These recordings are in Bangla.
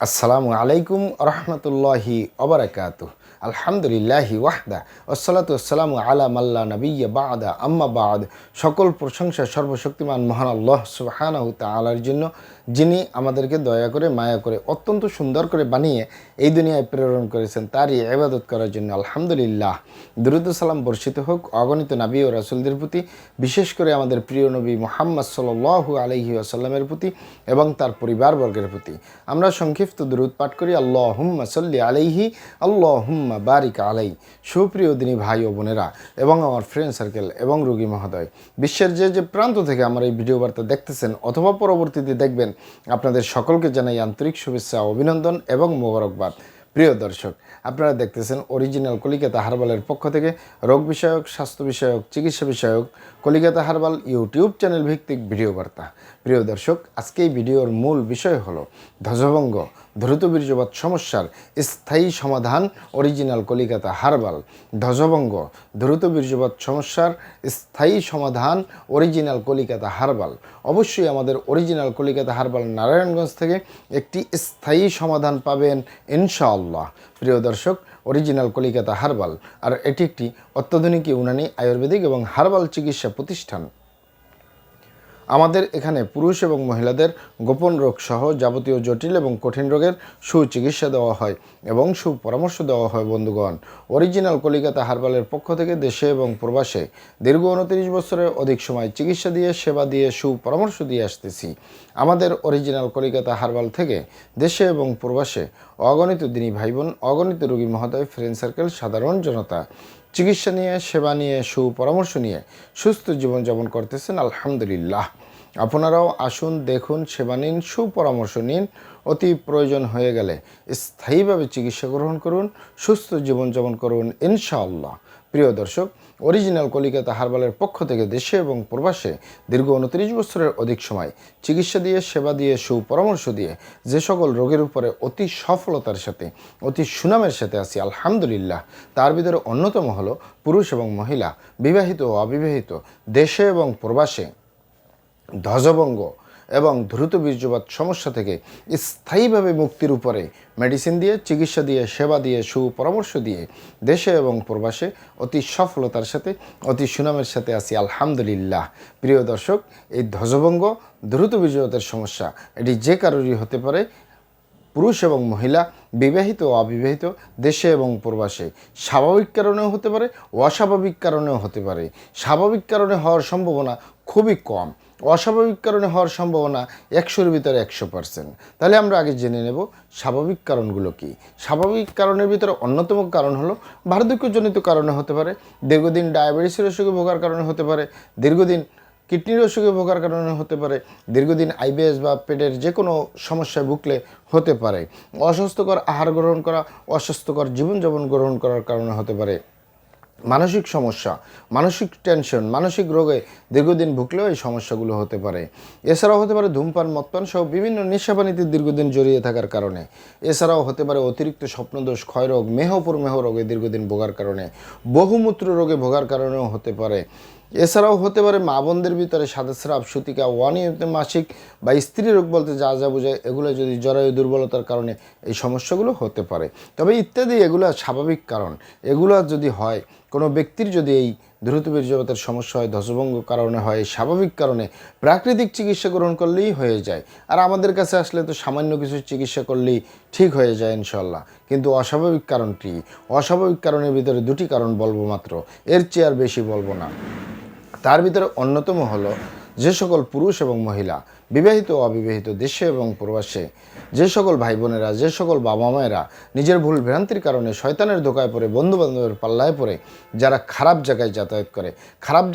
আসসালামু আলাইকুম রহমতুল্লাহি ওবারাকাতুহ। আলহামদুলিল্লাহি ওয়াহদা ওয়াসসালাতু ওয়াসসালামু আলা মাল্লা নাবিয়্যা বা'দা আম্মা বা'দ। সকল প্রশংসা সর্বশক্তিমান মহান আল্লাহ সুবহানাহু তাআলার জন্য, যিনি আমাদেরকে দয়া করে মায়া করে অত্যন্ত সুন্দর করে বানিয়ে এই দুনিয়ায় প্রেরণ করেছেন, তারই ইবাদত করার জন্য আলহামদুলিল্লাহ। দুরূদ ও সালাম বর্ষিত হোক অগণিত নবী ও রাসূলদের প্রতি, বিশেষ করে আমাদের প্রিয় নবী মুহাম্মদ সাল্লাল্লাহু আলাইহি ওয়াসাল্লামের প্রতি এবং তার পরিবারবর্গের প্রতি। আমরা সংক্ষিপ্ত দুরূদ পাঠ করি। আল্লাহুম্মা সাল্লি আলাইহি, আল্লাহুম্মা বারিক আলাই। সুপ্রিয় দিনী ভাই ও বোনেরা এবং আমার ফ্রেন্ড সার্কেল এবং রোগী মহোদয়, বিশ্বের যে যে প্রান্ত থেকে আমার এই ভিডিও বার্তা দেখতেছেন অথবা পরবর্তীতে দেখবেন, আপনাদের সকলকে জানাই আন্তরিক শুভেচ্ছা, অভিনন্দন এবং মোবারকবাদ। প্রিয় দর্শক, আপনারা দেখতেছেন অরিজিনাল কলিকাতা হার্বালের পক্ষ থেকে রোগ বিষয়ক, স্বাস্থ্য বিষয়ক, চিকিৎসা বিষয়ক কলিকাতা হার্বাল ইউটিউব চ্যানেল ভিত্তিক ভিডিও বার্তা। প্রিয় দর্শক, আজকে এই ভিডিওর মূল বিষয় হলো ধ্বজভঙ্গ, দ্রুত বীর্যপাত সমস্যার স্থায়ী সমাধান অরিজিনাল কলিকাতা হার্বাল। ধ্বজভঙ্গ, দ্রুত বীর্যপাত সমস্যার স্থায়ী সমাধান অরিজিনাল কলিকাতা হার্বাল। অবশ্যই আমাদের অরিজিনাল কলিকাতা হার্বাল নারায়ণগঞ্জ থেকে একটি স্থায়ী সমাধান পাবেন ইনশাআল্লাহ। প্রিয় দর্শক, অরিজিনাল কলিকাতা হার্বাল আর এটি একটি অত্যাধুনিক ইউনানি, আয়ুর্বেদিক এবং হার্বাল চিকিৎসা প্রতিষ্ঠান। আমাদের এখানে পুরুষ এবং মহিলাদের গোপন রোগ সহ যাবতীয় জটিল এবং কঠিন রোগের সুচিকিৎসা দেওয়া হয় এবং সুপরামর্শ দেওয়া হয়। বন্ধুগণ, অরিজিনাল কলিকাতা হার্বালের পক্ষ থেকে দেশে এবং প্রবাসে দীর্ঘ 29 বছরের অধিক সময় চিকিৎসা দিয়ে, সেবা দিয়ে, সুপরামর্শ দিয়ে আসতেছি। আমাদের অরিজিনাল কলিকাতা হার্বাল থেকে দেশে এবং প্রবাসে অগণিত দিনী ভাই বোন, অগণিত রোগী মহোদয়, ফ্রেন্ড সার্কেল, সাধারণ জনতা চিকিৎসা নিয়ে, সেবা নিয়ে, সুপরামর্শ নিয়ে সুস্থ জীবনযাপন করতেছেন আলহামদুলিল্লাহ। আপনারাও আসুন, দেখুন, সেবা নিন, সুপরামর্শ নিন। অতি প্রয়োজন হয়ে গেলে স্থায়ীভাবে চিকিৎসা গ্রহণ করুন, সুস্থ জীবনযাপন করুন ইনশাআল্লাহ। প্রিয় দর্শক, অরিজিনাল কলিকাতা হার্বালের পক্ষ থেকে দেশে এবং প্রবাসে দীর্ঘ 29 বছরের অধিক সময় চিকিৎসা দিয়ে, সেবা দিয়ে, সুপরামর্শ দিয়ে যে সকল রোগের উপরে অতি সফলতার সাথে, অতি সুনামের সাথে আছি আলহামদুলিল্লাহ, তার ভিতরে অন্যতম হলো পুরুষ এবং মহিলা, বিবাহিত ও অবিবাহিত, দেশে এবং প্রবাসে ধ্বজভঙ্গ এবং দ্রুত বীর্যপাত সমস্যা থেকে স্থায়ীভাবে মুক্তির উপরে মেডিসিন দিয়ে, চিকিৎসা দিয়ে, সেবা দিয়ে, সুপরামর্শ দিয়ে দেশে এবং প্রবাসে অতি সফলতার সাথে, অতি সুনামের সাথে আছি আলহামদুলিল্লাহ। প্রিয় দর্শক, এই ধ্বজভঙ্গ, দ্রুত বীর্যপাতের সমস্যা এটি যে কারোরই হতে পারে, পুরুষ এবং মহিলা, বিবাহিত ও অবিবাহিত, দেশে এবং প্রবাসে। স্বাভাবিক কারণেও হতে পারে, অস্বাভাবিক কারণেও হতে পারে। স্বাভাবিক কারণে হওয়ার সম্ভাবনা খুবই কম, অস্বাভাবিক কারণে হওয়ার সম্ভাবনা 100-র ভিতরে 100%। তাহলে আমরা আগে জেনে নেব স্বাভাবিক কারণগুলো কী। স্বাভাবিক কারণের ভিতরে অন্যতম কারণ হলো বার্ধক্যজনিত কারণে হতে পারে, দীর্ঘদিন ডায়াবেটিসের অসুখে ভোগার কারণে হতে পারে, দীর্ঘদিন কিডনির অসুখে ভোগার কারণে হতে পারে, দীর্ঘদিন আইবিএস বা পেটের যে কোনো সমস্যায় ভুগলে হতে পারে, অস্বাস্থ্যকর আহার গ্রহণ করা, অস্বাস্থ্যকর জীবনযাপন গ্রহণ করার কারণে হতে পারে, মানসিক সমস্যা, মানসিক টেনশন, মানসিক রোগে দীর্ঘদিন ভুগলেও এই সমস্যাগুলো হতে পারে। এছাড়াও হতে পারে ধূমপান, মদপান সহ বিভিন্ন নেশাপানিতে দীর্ঘদিন জড়িয়ে থাকার কারণে। এছাড়াও হতে পারে অতিরিক্ত স্বপ্নদোষ, ক্ষয়রোগ, মেহপুরমেহ রোগে দীর্ঘদিন ভোগার কারণে, বহুমূত্র রোগে ভোগার কারণেও হতে পারে। এছাড়াও হতে পারে মা বোনদের ভিতরে সাদাস্রাব, সূতিকা, অনিয়মিত মাসিক বা স্ত্রী রোগ বলতে যা যা বোঝায়, এগুলো যদি জরায়ু দুর্বলতার কারণে এই সমস্যাগুলো হতে পারে। তবে ইত্যাদি এগুলো স্বাভাবিক কারণ। এগুলো যদি হয়, কোনো ব্যক্তির যদি এই দ্রুত বীর্যপাতের সমস্যা হয়, ধ্বজভঙ্গ কারণে হয়, স্বাভাবিক কারণে প্রাকৃতিক চিকিৎসা গ্রহণ করলেই হয়ে যায়। আর আমাদের কাছে আসলে তো সামান্য কিছু চিকিৎসা করলেই ঠিক হয়ে যায় ইনশাল্লাহ। কিন্তু অস্বাভাবিক কারণটি, অস্বাভাবিক কারণের ভিতরে 2টি কারণ বলবো মাত্র, এর চেয়ে আর বেশি বলবো না। তার ভিতরে অন্যতম হলো যে সকল পুরুষ এবং মহিলা, বিবাহিত ও অবিবাহিত, দেশে এবং প্রবাসে, যে সকল ভাই বোনেরা, যে সকল বাবা মায়েরা নিজের ভুল ভ্রান্তির কারণে শয়তানের ধোকায় পড়ে, বন্ধুবান্ধবের পাল্লায় পড়ে যারা খারাপ জায়গায় যাতায়াত করে, খারাপ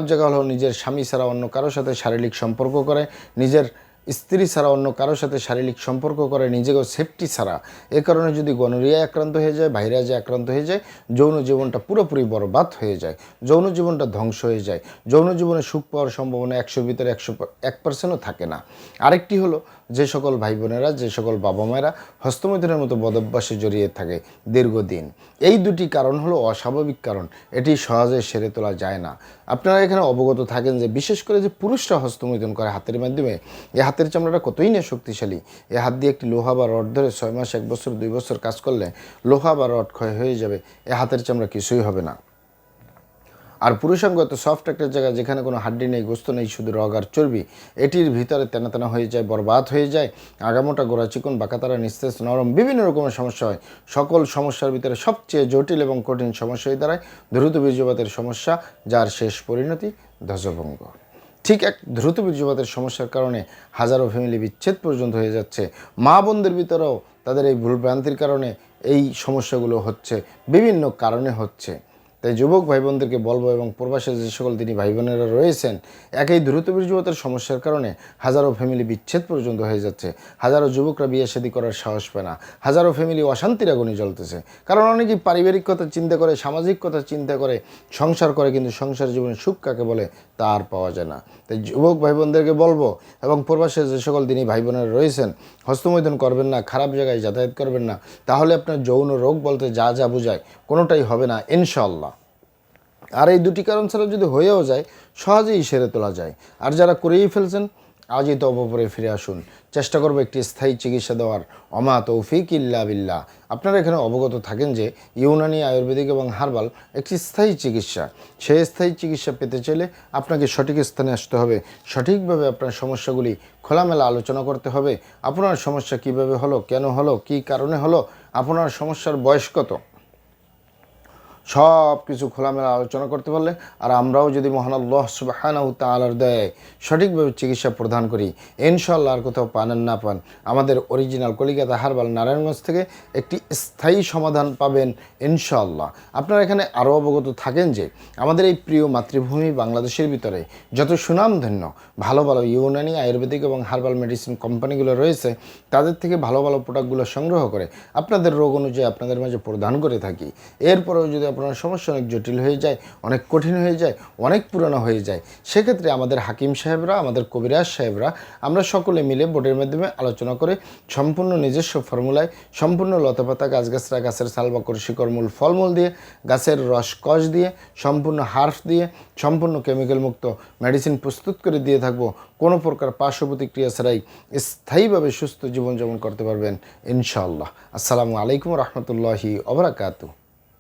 জায়গা হলো নিজের স্বামী ছাড়া অন্য কারোর সাথে শারীরিক সম্পর্ক করে, নিজের স্ত্রী ছাড়া অন্য কারোর সাথে শারীরিক সম্পর্ক করে, নিজেকেও সেফটি ছাড়া। এ কারণে যদি গনোরিয়ায় আক্রান্ত হয়ে যায়, ভাইরাসে আক্রান্ত হয়ে যায়, যৌন জীবনটা পুরোপুরি বরবাদ হয়ে যায়, যৌন জীবনটা ধ্বংস হয়ে যায়, যৌন জীবনে সুখ পাওয়ার সম্ভাবনা 100-র ভিতরে 101%ও থাকে না। আরেকটি হলো যে সকল ভাই বোনেরা, যে সকল বাবা মায়েরা হস্তমৈথুনের মতো বদভ্যাসে জড়িয়ে থাকে দীর্ঘদিন। এই দুটি কারণ হলো অস্বাভাবিক কারণ, এটি সহজে সেরে তোলা যায় না। আপনারা এখানে অবগত থাকেন যে বিশেষ করে যে পুরুষরা হস্তমৈথুন করে হাতের মাধ্যমে, এই হাতের চামড়াটা কতই না শক্তিশালী। এই হাত দিয়ে একটি লোহা বা রড ধরে 6 মাস, 1 বছর, 2 বছর কাজ করলে লোহা বা রড ক্ষয় হয়ে যাবে, এই হাতের চামড়া কিছুই হবে না। আর পুরুষাঙ্গ এত সফট একটা জায়গা, যেখানে কোনো হাড্ডি নেই, গোস্ত নেই, শুধু রগ আর চর্বি। এটির ভিতরে তেনা তেনা হয়ে যায়, বরবাদ হয়ে যায়, আগামোটা, গোড়া চিকন, বাঁকাতারা, নিস্তেজ, নরম, বিভিন্ন রকমের সমস্যা হয়। সকল সমস্যার ভিতরে সবচেয়ে জটিল এবং কঠিন সমস্যা হয়ে দাঁড়ায় দ্রুত বীর্যপাতের সমস্যা, যার শেষ পরিণতি ধ্বজভঙ্গ। ঠিক এক দ্রুত বীর্যপাতের সমস্যার কারণে হাজারো ফ্যামিলি বিচ্ছেদ পর্যন্ত হয়ে যাচ্ছে। মা বোনদের ভিতরেও তাদের এই ভুলভ্রান্তির কারণে এই সমস্যাগুলো হচ্ছে, বিভিন্ন কারণে হচ্ছে। তাই যুবক ভাই বোনদেরকে বলবো, এবং প্রবাসে যে সকল দিনী ভাই বোনেরা রয়েছেন, একই দ্রুত বীর্যপাতের সমস্যার কারণে হাজারো ফ্যামিলি বিচ্ছেদ পর্যন্ত হয়ে যাচ্ছে। হাজারো যুবকরা বিয়ে শাদী করার সাহস পায় না, হাজারো ফ্যামিলি অশান্তির আগুনে জ্বলতেছে। কারণ অনেকেই পারিবারিক কথা চিন্তা করে, সামাজিক কথা চিন্তা করে সংসার করে, কিন্তু সংসার জীবনে সুখ কাকে বলে তা আর পাওয়া যায় না। তাই যুবক ভাই বোনদেরকে বলবো, এবং প্রবাসে যে সকল দিনী ভাই বোনেরা রয়েছেন, হস্তমৈথুন করবেন না, খারাপ জায়গায় যাতায়াত করবেন না, তাহলে আপনার যৌন রোগ বলতে যা যা বোঝায় কোনোটাই হবে না ইনশাআল্লাহ। আর এই দুটি কারণ ছাড়া যদি হয়েও যায়, সহজেই সেরে তোলা যায়। আর যারা করেই ফেলছেন, আজই তওবা ফিরে আসুন। চেষ্টা করবো একটি স্থায়ী চিকিৎসা দেওয়ার। অমা তৌফিক ইল্লা বিল্লাহ। আপনারা এখানে অবগত থাকেন যে ইউনানি, আয়ুর্বেদিক এবং হার্বাল একটি স্থায়ী চিকিৎসা। সেই স্থায়ী চিকিৎসা পেতে চাইলে আপনাকে সঠিক স্থানে আসতে হবে, সঠিকভাবে আপনার সমস্যাগুলি খোলামেলা আলোচনা করতে হবে। আপনার সমস্যা কিভাবে হলো, কেন হলো, কী কারণে হলো, আপনার সমস্যার বয়স কত, সব কিছু খোলামেলা আলোচনা করতে পারলে, আর আমরাও যদি মহান আল্লাহ সুবহানাহু ওয়া তাআলার দয়ায় সঠিকভাবে চিকিৎসা প্রদান করি, ইনশাআল্লাহ আর কোথাও পান আর না পান, আমাদের অরিজিনাল কলিকাতা হার্বাল নারায়ণগঞ্জ থেকে একটি স্থায়ী সমাধান পাবেন ইনশাআল্লাহ। আপনারা এখানে আরও অবগত থাকেন যে আমাদের এই প্রিয় মাতৃভূমি বাংলাদেশের ভিতরে যত সুনামধন্য ভালো ভালো ইউনানি, আয়ুর্বেদিক এবং হার্বাল মেডিসিন কোম্পানিগুলো রয়েছে, তাদের থেকে ভালো ভালো প্রোডাক্টগুলো সংগ্রহ করে আপনাদের রোগ অনুযায়ী আপনাদের মাঝে প্রদান করে থাকি। এরপরেও যদি আপনার সমস্যা অনেক জটিল হয়ে যায়, অনেক কঠিন হয়ে যায়, অনেক পুরনো হয়ে যায়, সেক্ষেত্রে আমাদের হাকিম সাহেবরা, আমাদের কবিরাজ সাহেবরা, আমরা সকলে মিলে বোর্ডের মাধ্যমে আলোচনা করে সম্পূর্ণ নিজস্ব ফর্মুলায়, সম্পূর্ণ লতাপাতা, গাছগাছরা, গাছের ছাল, বাকড়, শিকড়, মূল, ফলমূল দিয়ে, গাছের রস কষ দিয়ে, সম্পূর্ণ হার্ফ দিয়ে, সম্পূর্ণ কেমিক্যাল মুক্ত মেডিসিন প্রস্তুত করে দিয়ে থাকবো। কোনো প্রকার পার্শ্ব প্রতিক্রিয়া ছাড়াই স্থায়ীভাবে সুস্থ জীবনযাপন করতে পারবেন ইনশাআল্লাহ। আসসালামু আলাইকুম রহমতুল্লাহি ওয়া বারাকাতুহু।